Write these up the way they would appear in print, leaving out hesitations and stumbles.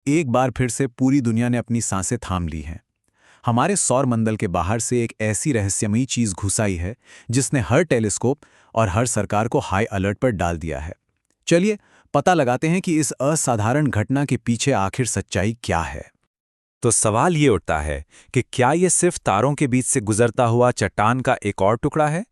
एक बार फिर से पूरी दुनिया ने अपनी सांसें थाम ली हैं। हमारे सौर मंडल के बाहर से एक ऐसी रहस्यमयी चीज घुस आई है जिसने हर टेलीस्कोप और हर सरकार को हाई अलर्ट पर डाल दिया है। चलिए पता लगाते हैं कि इस असाधारण घटना के पीछे आखिर सच्चाई क्या है। तो सवाल ये उठता है कि क्या ये सिर्फ तारों के बीच से गुजरता हुआ चट्टान का एक और टुकड़ा है,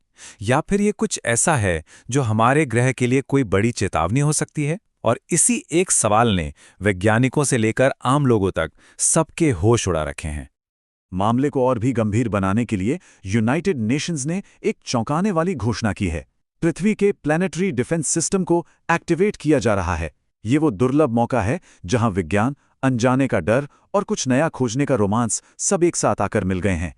या फिर ये कुछ ऐसा है जो हमारे ग्रह के लिए कोई बड़ी चेतावनी हो सकती है। और इसी एक सवाल ने वैज्ञानिकों से लेकर आम लोगों तक सबके होश उड़ा रखे हैं। मामले को और भी गंभीर बनाने के लिए यूनाइटेड नेशंस ने एक चौंकाने वाली घोषणा की है। पृथ्वी के प्लैनेटरी डिफेंस सिस्टम को एक्टिवेट किया जा रहा है। ये वो दुर्लभ मौका है जहां विज्ञान, अनजाने का डर और कुछ नया खोजने का रोमांस सब एक साथ आकर मिल गए हैं।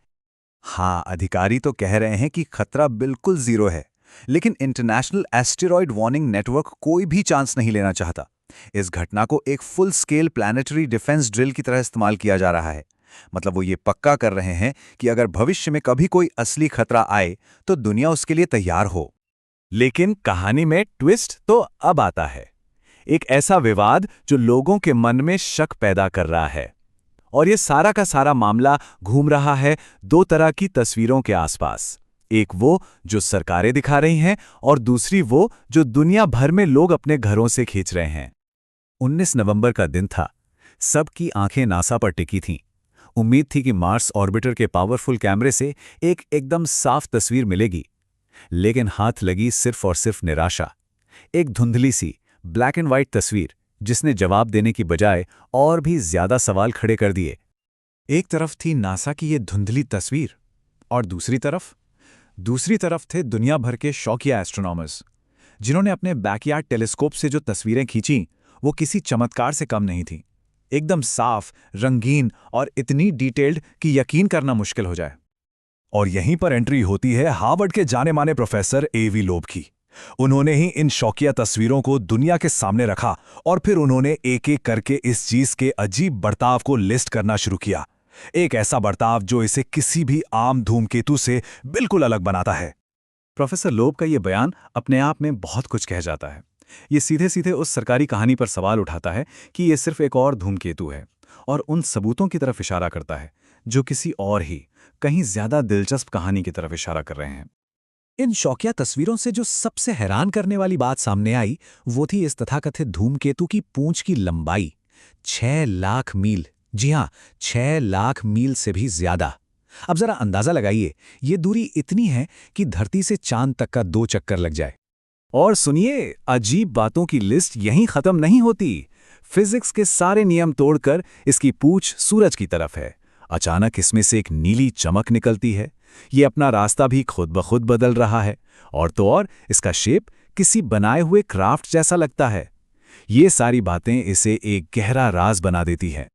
हाँ, अधिकारी तो कह रहे हैं कि खतरा बिल्कुल जीरो है, लेकिन इंटरनेशनल एस्टेरॉयड वार्निंग नेटवर्क कोई भी चांस नहीं लेना चाहता। इस घटना को एक full scale planetary defence drill की तरह इस्तेमाल किया जा रहा है। मतलब वो ये पक्का कर रहे हैं कि अगर भविष्य में कभी कोई असली खतरा आए तो दुनिया उसके लिए तैयार हो। लेकिन कहानी में ट्विस्ट तो अब आता है। एक ऐसा विवाद जो लोगों के मन में शक पैदा कर रहा है। और ये सारा का सारा मामला घूम रहा है दो तरह की तस्वीरों के आसपास। एक वो जो सरकारें दिखा रही हैं, और दूसरी वो जो दुनिया भर में लोग अपने घरों से खींच रहे हैं। 19 नवंबर का दिन था। सबकी आंखें नासा पर टिकी थीं। उम्मीद थी कि मार्स ऑर्बिटर के पावरफुल कैमरे से एक एकदम साफ तस्वीर मिलेगी, लेकिन हाथ लगी सिर्फ और सिर्फ निराशा। एक धुंधली सी ब्लैक एंड व्हाइट तस्वीर जिसने जवाब देने की बजाय और भी ज्यादा सवाल खड़े कर दिए। एक तरफ थी नासा की ये धुंधली तस्वीर, और दूसरी तरफ थे दुनिया भर के शौकिया एस्ट्रोनॉमर्स, जिन्होंने अपने बैकयार्ड टेलीस्कोप से जो तस्वीरें खींची वो किसी चमत्कार से कम नहीं थी। एकदम साफ, रंगीन और इतनी डिटेल्ड कि यकीन करना मुश्किल हो जाए। और यहीं पर एंट्री होती है हार्वर्ड के जाने माने प्रोफेसर एवी लोब की। उन्होंने ही इन शौकिया तस्वीरों को दुनिया के सामने रखा, और फिर उन्होंने एक एक करके इस चीज के अजीब बर्ताव को लिस्ट करना शुरू किया। एक ऐसा बर्ताव जो इसे किसी भी आम धूमकेतु से बिल्कुल अलग बनाता है। प्रोफेसर लोब का ये बयान अपने आप में बहुत कुछ कह जाता है। ये सीधे सीधे उस सरकारी कहानी पर सवाल उठाता है कि ये सिर्फ एक और धूमकेतु है, और उन सबूतों की तरफ इशारा करता है जो किसी और ही, कहीं ज्यादा दिलचस्प कहानी की तरफ इशारा कर रहे हैं। इन शौकिया तस्वीरों से जो सबसे हैरान करने वाली बात सामने आई वो थी इस तथाकथित धूमकेतु की पूंछ की लंबाई। 6 लाख मील। जी हां, 6 लाख मील से भी ज्यादा। अब जरा अंदाजा लगाइए, ये दूरी इतनी है कि धरती से चांद तक का 2 चक्कर लग जाए। और सुनिए, अजीब बातों की लिस्ट यहीं खत्म नहीं होती। फिजिक्स के सारे नियम तोड़कर इसकी पूंछ सूरज की तरफ है। अचानक इसमें से एक नीली चमक निकलती है। ये अपना रास्ता भी खुद ब खुद बदल रहा है, और तो और इसका शेप किसी बनाए हुए क्राफ्ट जैसा लगता है। ये सारी बातें इसे एक गहरा राज बना देती हैं।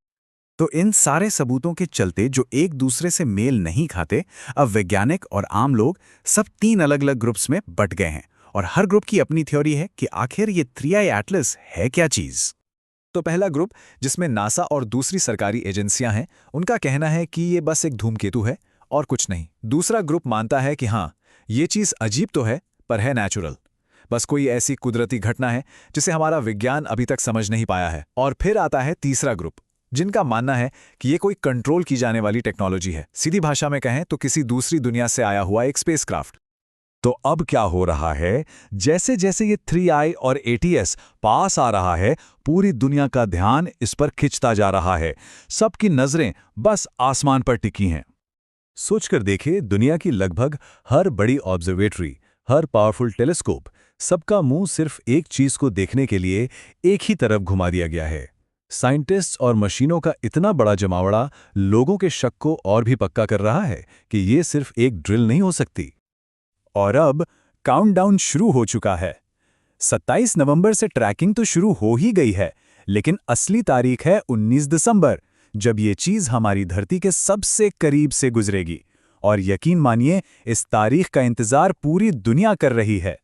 तो इन सारे सबूतों के चलते जो एक दूसरे से मेल नहीं खाते, अब वैज्ञानिक और आम लोग सब 3 अलग-अलग ग्रुप्स में बट गए हैं, और हर ग्रुप की अपनी थ्योरी है कि आखिर ये 3i एटलस है क्या चीज। तो पहला ग्रुप, जिसमें नासा और दूसरी सरकारी एजेंसियां हैं, उनका कहना है कि ये बस एक धूमकेतु है और कुछ नहीं। दूसरा ग्रुप मानता है कि हाँ, ये चीज अजीब तो है पर है नेचुरल, बस कोई ऐसी कुदरती घटना है जिसे हमारा विज्ञान अभी तक समझ नहीं पाया है। और फिर आता है तीसरा ग्रुप, जिनका मानना है कि ये कोई कंट्रोल की जाने वाली टेक्नोलॉजी है। सीधी भाषा में कहें तो किसी दूसरी दुनिया से आया हुआ एक स्पेसक्राफ्ट। तो अब क्या हो रहा है, जैसे जैसे ये 3i और ATS पास आ रहा है, पूरी दुनिया का ध्यान इस पर खिंचता जा रहा है। सबकी नजरें बस आसमान पर टिकी हैं। सोचकर देखिए, दुनिया की लगभग हर बड़ी ऑब्जर्वेटरी, हर पावरफुल टेलीस्कोप, सबका मुंह सिर्फ एक चीज को देखने के लिए एक ही तरफ घुमा दिया गया है। साइंटिस्ट्स और मशीनों का इतना बड़ा जमावड़ा लोगों के शक को और भी पक्का कर रहा है कि ये सिर्फ एक ड्रिल नहीं हो सकती। और अब काउंटडाउन शुरू हो चुका है। 27 नवंबर से ट्रैकिंग तो शुरू हो ही गई है, लेकिन असली तारीख है 19 दिसंबर, जब ये चीज हमारी धरती के सबसे करीब से गुजरेगी। और यकीन मानिए, इस तारीख का इंतजार पूरी दुनिया कर रही है।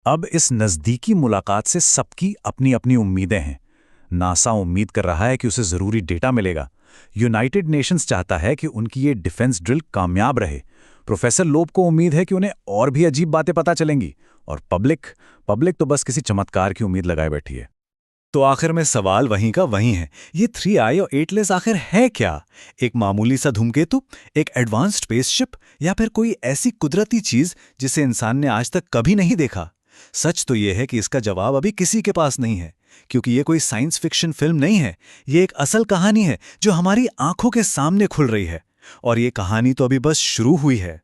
अब इस नज़दीकी मुलाकात से सबकी अपनी अपनी उम्मीदें हैं। नासा उम्मीद कर रहा है कि उसे ज़रूरी डेटा मिलेगा। यूनाइटेड नेशंस चाहता है कि उनकी ये डिफेंस ड्रिल कामयाब रहे। प्रोफेसर लोब को उम्मीद है कि उन्हें और भी अजीब बातें पता चलेंगी। और पब्लिक तो बस किसी चमत्कार की उम्मीद लगाए बैठी है। तो आखिर में सवाल वहीं का वहीं है, ये 3i और एटलस आखिर है क्या? एक मामूली सा धूमकेतु, एक एडवांस्ड स्पेसशिप, या फिर कोई ऐसी कुदरती चीज जिसे इंसान ने आज तक कभी नहीं देखा? सच तो ये है कि इसका जवाब अभी किसी के पास नहीं है, क्योंकि ये कोई साइंस फिक्शन फिल्म नहीं है। ये एक असल कहानी है जो हमारी आंखों के सामने खुल रही है, और ये कहानी तो अभी बस शुरू हुई है।